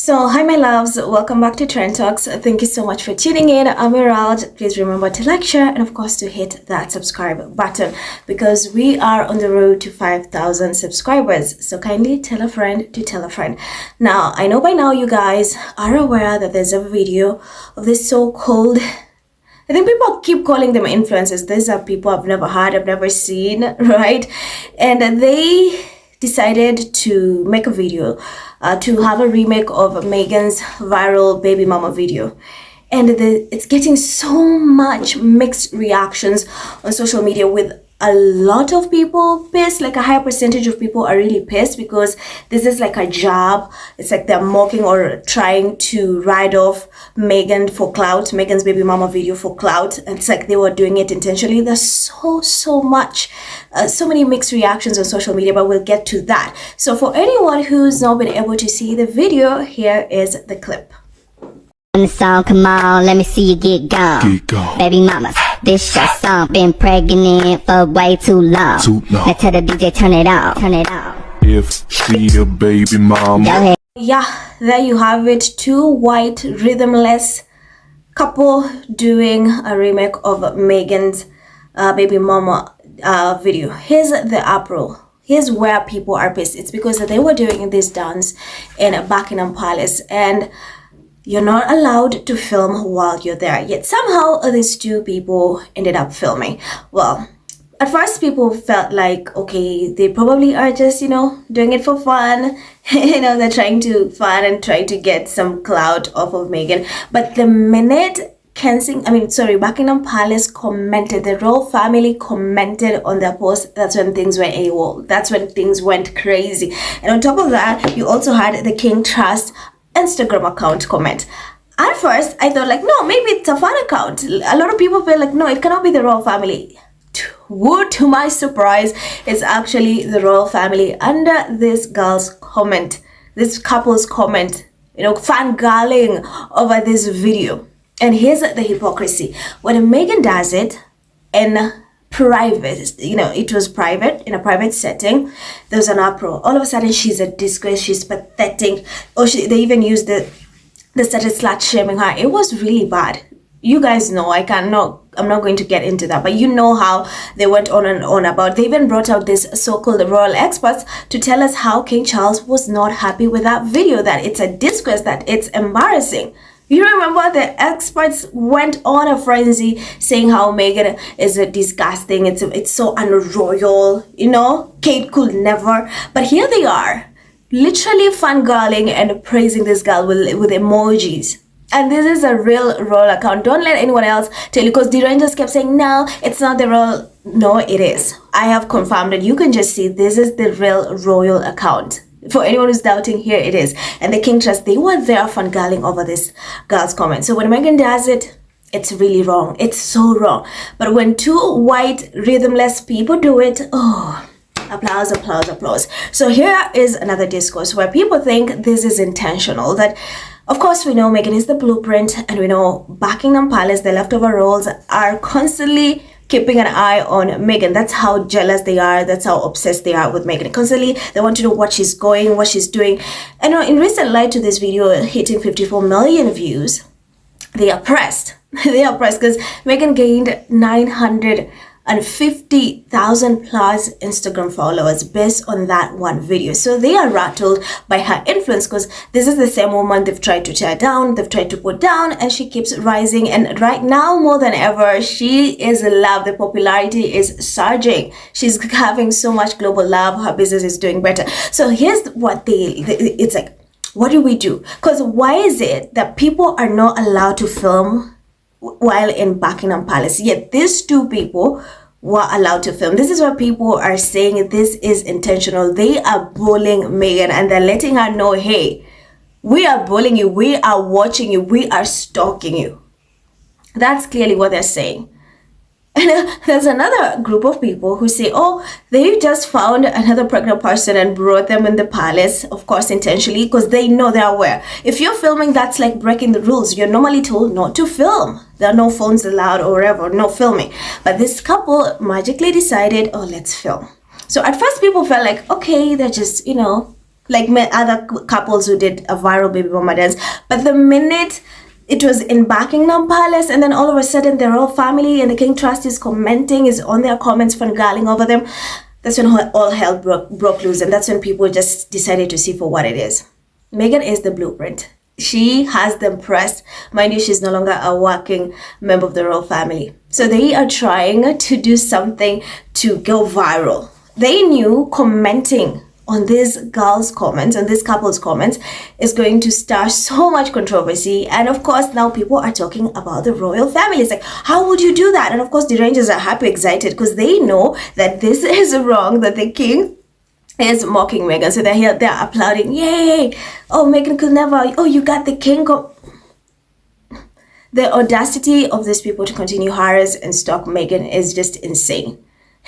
So, hi my loves, welcome back to Trend Talks. Thank you so much for tuning in. I'm Erald. Please remember to like, share, and of course to hit that subscribe button because we are on the road to 5,000 subscribers. So kindly tell a friend to tell a friend. Now, I know by now you guys are aware that there's a video of this so-called, I think people keep calling them influencers. These are people I've never heard, I've never seen, right? And they decided to make a video to have a remake of Meghan's viral baby mama video, and it's getting so much mixed reactions on social media, with a lot of people pissed. Like a high percentage of people are really pissed because this is like a job. It's like they're mocking or trying to ride off Meghan for clout, Meghan's baby mama video for clout. It's like they were doing it intentionally. There's so many mixed reactions on social media, but we'll get to that. So for anyone who's not been able to see the video, here is the clip. The song, come on, let me see you get gone. Baby mamas, this your song. Been pregnant for way too long. Now tell the DJ turn it off, turn it off. If she a baby mama. Go ahead. Yeah, there you have it. Two white rhythmless couple doing a remake of Meghan's baby mama video. Here's the uproar. Here's where people are pissed. It's because they were doing this dance in Buckingham Palace, and you're not allowed to film while you're there. Yet somehow these two people ended up filming. Well, at first people felt like, okay, they probably are just, doing it for fun. They're trying to fun and try to get some clout off of Meghan. But the minute Buckingham Palace commented, the royal family commented on their post, that's when things went AWOL. That's when things went crazy. And on top of that, you also had the King Trust Instagram account comment. At first, I thought no, maybe it's a fan account. A lot of people feel like, no, it cannot be the royal family. To my surprise, it's actually the royal family under this girl's comment, this couple's comment, fangirling over this video. And here's the hypocrisy. When Meghan does it in private, it was private, in a private setting, there was an uproar. All of a sudden, she's a disgrace, she's pathetic. They even used they started slut shaming her. It was really bad. You guys know, I'm not going to get into that, but you know how they went on and on about. They even brought out this so-called royal experts to tell us how King Charles was not happy with that video, that it's a disgrace, that it's embarrassing. You remember the experts went on a frenzy saying how Meghan is disgusting, it's so unroyal, Kate could never. But here they are, literally fangirling and praising this girl with emojis. And this is a real royal account. Don't let anyone else tell you, because the Rangers kept saying, no, it's not the royal. No, it is. I have confirmed it. You can just see this is the real royal account. For anyone who's doubting, here it is. And the King Trust, they were there fangirling over this girl's comment. So when Meghan does it, it's really wrong. It's so wrong. But when two white rhythmless people do it, oh, applause, applause, applause. So here is another discourse where people think this is intentional. That, of course, we know Meghan is the blueprint, and we know Buckingham Palace, the leftover royals, are constantly keeping an eye on Meghan. That's how jealous they are. That's how obsessed they are with Meghan. Constantly, they want to know what she's going, what she's doing. And in recent light to this video hitting 54 million views, they are pressed. They are pressed because Meghan gained 950,000 plus Instagram followers based on that one video. So they are rattled by her influence, because this is the same woman they've tried to tear down, they've tried to put down, and she keeps rising. And right now, more than ever, she is loved. The popularity is surging. She's having so much global love. Her business is doing better. So here's what it's like, what do we do? Because why is it that people are not allowed to film while in Buckingham Palace, yet these two people were allowed to film? This is what people are saying, this is intentional. They are bullying Meghan, and they're letting her know, hey, we are bullying you, we are watching you, we are stalking you. That's clearly what they're saying. And there's another group of people who say, oh, they just found another pregnant person and brought them in the palace, of course, intentionally, because they know, they're aware. If you're filming, that's like breaking the rules. You're normally told not to film. There are no phones allowed or whatever, no filming. But this couple magically decided, oh, let's film. So at first people felt like, okay, they're just, like other couples who did a viral baby mama dance. But the minute it was in Buckingham Palace, and then all of a sudden the royal family and the King Trust is commenting, is on their comments, fangirling over them, that's when all hell broke loose, and that's when people just decided to see for what it is. Meghan is the blueprint. She has them pressed. Mind you, she's no longer a working member of the royal family. So they are trying to do something to go viral. They knew commenting on this girl's comments, on this couple's comments, is going to start so much controversy. And of course, now people are talking about the royal family. It's like, how would you do that? And of course, the Rangers are happy, excited, because they know that this is wrong, that the king is mocking Meghan. So they're here, they're applauding, yay! Oh, Meghan could never, oh, you got the king. The audacity of these people to continue harass and stalk Meghan is just insane.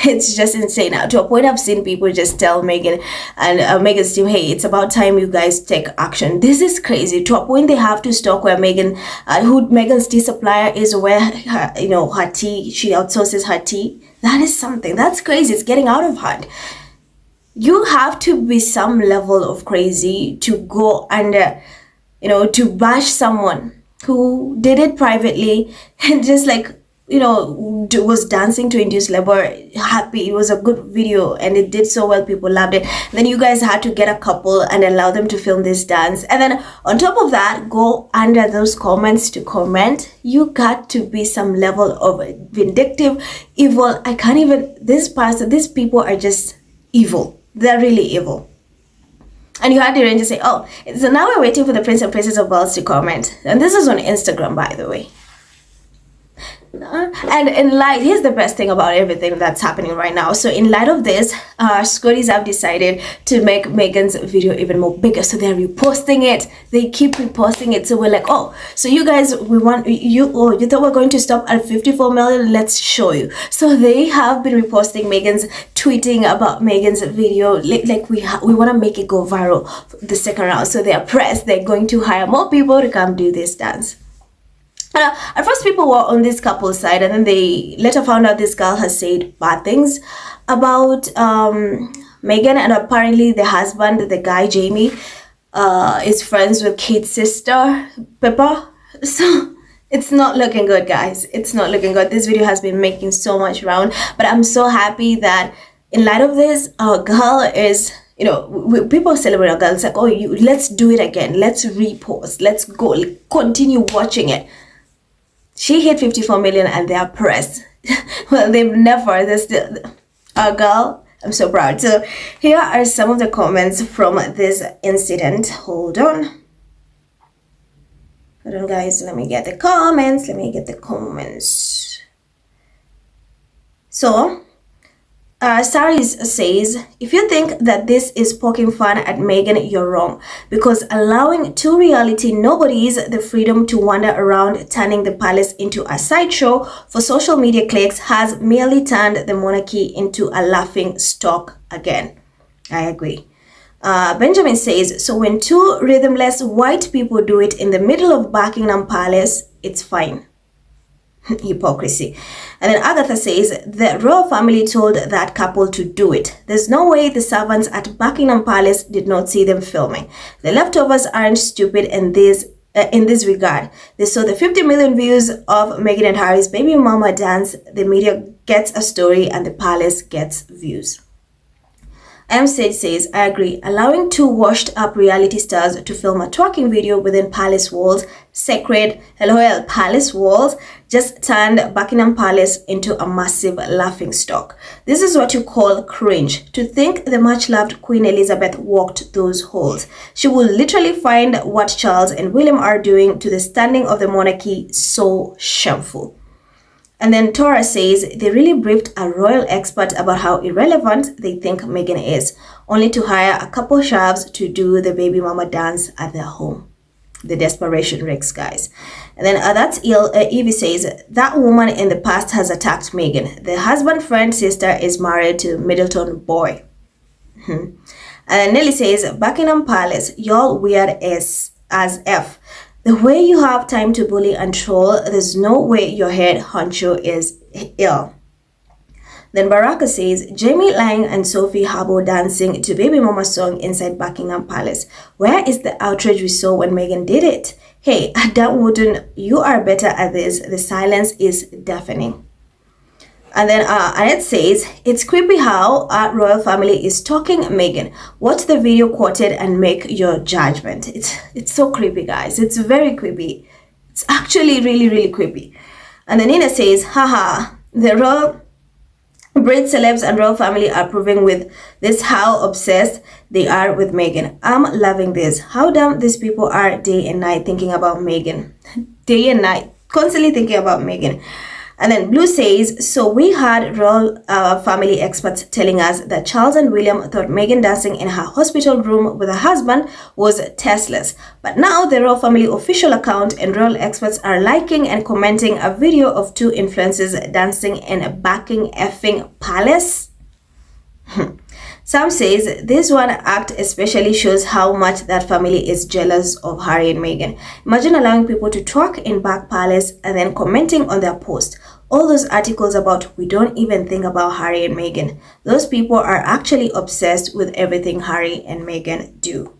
It's just insane. Now, to a point, I've seen people just tell Meghan and Meghan's team, hey, it's about time you guys take action. This is crazy. To a point, they have to stalk where Meghan, who Meghan's tea supplier is, where her, her tea, she outsources her tea. That is something. That's crazy. It's getting out of hand. You have to be some level of crazy to go and, to bash someone who did it privately and just like, was dancing to induce labor, happy. It was a good video and it did so well. People loved it. Then you guys had to get a couple and allow them to film this dance. And then on top of that, go under those comments to comment. You got to be some level of vindictive, evil. I can't even, these people are just evil. They're really evil. And you had the Rangers say, oh, so now we're waiting for the Prince and Princess of Wales to comment. And this is on Instagram, by the way. And in light, here's the best thing about everything that's happening right now. So in light of this, Scotties have decided to make Meghan's video even more bigger. So they're reposting it. They keep reposting it. So we're like, oh, so you guys, you thought we're going to stop at 54 million? Let's show you. So they have been reposting Meghan's, tweeting about Meghan's video. Like we want to make it go viral the second round. So they're pressed. They're going to hire more people to come do this dance. At first, people were on this couple's side, and then they later found out this girl has said bad things about Meghan, and apparently the husband, the guy Jamie, is friends with Kate's sister, Pippa. So it's not looking good, guys. It's not looking good. This video has been making so much round, but I'm so happy that in light of this, our girl is, people celebrate our girl. It's like, oh, let's do it again. Let's repost. Let's go. Continue watching it. She hit 54 million and they are pressed. Well, they're still, our girl, I'm so proud. So here are some of the comments from this incident. Hold on, guys. Let me get the comments. So, Saris says, if you think that this is poking fun at Meghan, you're wrong. Because allowing two reality nobodies the freedom to wander around, turning the palace into a sideshow for social media clicks, has merely turned the monarchy into a laughing stock again. I agree. Benjamin says, so when two rhythmless white people do it in the middle of Buckingham Palace, it's fine. Hypocrisy. And then Agatha says, the royal family told that couple to do it. There's no way the servants at Buckingham Palace did not see them filming. The leftovers aren't stupid in this regard. They saw the 50 million views of Meghan and Harry's baby mama dance. The media gets a story and the palace gets views. Sage says, I agree. Allowing two washed-up reality stars to film a twerking video within palace walls, sacred, LOL, palace walls, just turned Buckingham Palace into a massive laughingstock. This is what you call cringe. To think the much-loved Queen Elizabeth walked those halls. She will literally find what Charles and William are doing to the standing of the monarchy so shameful. And then Tora says, they really briefed a royal expert about how irrelevant they think Meghan is, only to hire a couple sharps to do the baby mama dance at their home. The desperation rigs, guys. And then that's Evie says, that woman in the past has attacked Meghan. The husband, friend, sister is married to Middleton boy. And then Nelly says, Buckingham Palace, y'all weird as F. The way you have time to bully and troll, there's no way your head honcho is ill. Then Baraka says, Jamie Lang and Sophie Harbour dancing to Baby Mama's song inside Buckingham Palace. Where is the outrage we saw when Meghan did it? Hey, Dan Wooden, you are better at this. The silence is deafening. And then Annette says, it's creepy how our royal family is stalking Meghan. Watch the video quoted and make your judgment. It's so creepy, guys. It's very creepy. It's actually really, really creepy. And then Nina says, haha, the royal Brit celebs and royal family are proving with this how obsessed they are with Meghan. I'm loving this. How dumb these people are day and night thinking about Meghan. Day and night, constantly thinking about Meghan. And then Blue says, so we had royal family experts telling us that Charles and William thought Meghan dancing in her hospital room with her husband was tasteless. But now the royal family official account and royal experts are liking and commenting a video of two influencers dancing in Buckingham Palace. Sam says this one act especially shows how much that family is jealous of Harry and Meghan. Imagine allowing people to talk in Buck Palace and then commenting on their post. All those articles about we don't even think about Harry and Meghan. Those people are actually obsessed with everything Harry and Meghan do.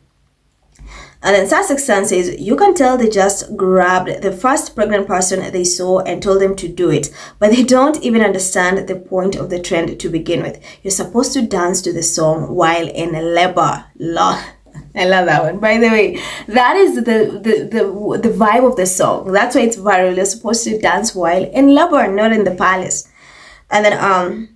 And then Sussex Sun says, you can tell they just grabbed the first pregnant person they saw and told them to do it. But they don't even understand the point of the trend to begin with. You're supposed to dance to the song while in labor. I love that one. By the way, that is the vibe of the song. That's why it's viral. You're supposed to dance while in labor, not in the palace. And then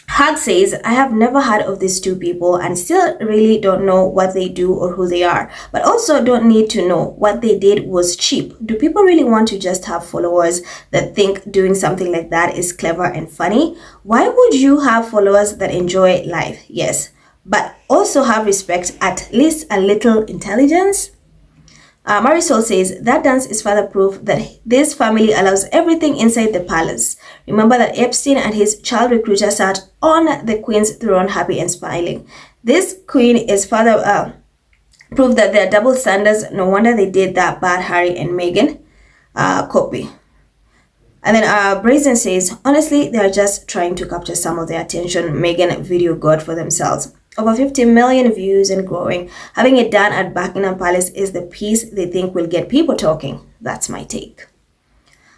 Hag says, I have never heard of these two people and still really don't know what they do or who they are, but also don't need to know. What they did was cheap. Do people really want to just have followers that think doing something like that is clever and funny? Why would you have followers that enjoy life? Yes, but also have respect, at least a little intelligence? Marisol says, that dance is further proof that this family allows everything inside the palace. Remember that Epstein and his child recruiter sat on the queen's throne happy and smiling. This queen is further proof that there are double standards. No wonder they did that bad Harry and Meghan copy. And then Brazen says, honestly, they are just trying to capture some of the attention Meghan video got for themselves. Over 50 million views and growing. Having it done at Buckingham Palace is the piece they think will get people talking. That's my take.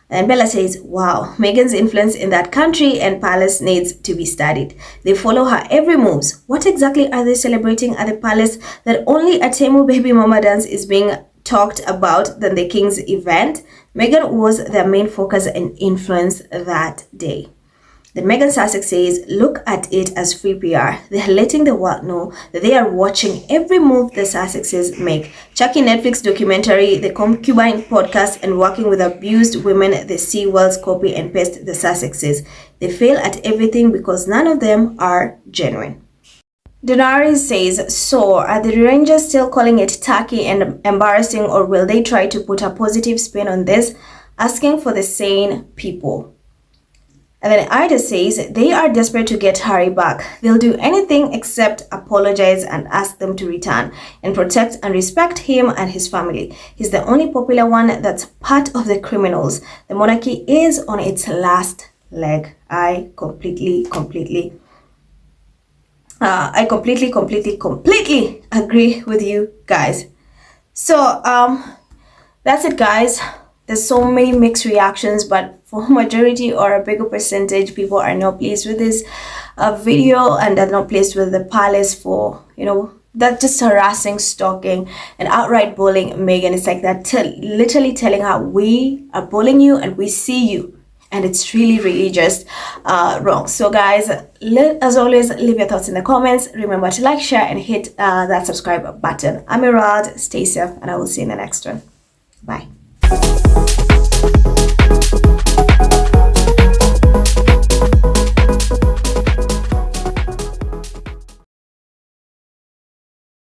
And Bella says, wow, Meghan's influence in that country and palace needs to be studied. They follow her every moves. What exactly are they celebrating at the palace that only a Temu baby mama dance is being talked about than the king's event? Meghan was their main focus and influence that day. Then Meghan Sussex says, look at it as free PR. They're letting the world know that they are watching every move the Sussexes make. Checking Netflix documentary, the concubine podcast, and working with abused women, the Sea World's copy and paste the Sussexes. They fail at everything because none of them are genuine. Daenerys says, so are the Rangers still calling it tacky and embarrassing, or will they try to put a positive spin on this? Asking for the sane people. And then Ida says, they are desperate to get Harry back. They'll do anything except apologize and ask them to return and protect and respect him and his family. He's the only popular one that's part of the criminals. The monarchy is on its last leg. I completely agree with you guys. So that's it, guys. There's so many mixed reactions, but for majority or a bigger percentage, people are not pleased with this video and are not pleased with the palace for, that just harassing, stalking, and outright bullying Meghan. It's like that, literally telling her, we are bullying you and we see you. And it's really just wrong. So guys, as always, leave your thoughts in the comments. Remember to like, share, and hit that subscribe button. I'm Erald. Stay safe, and I will see you in the next one. Bye.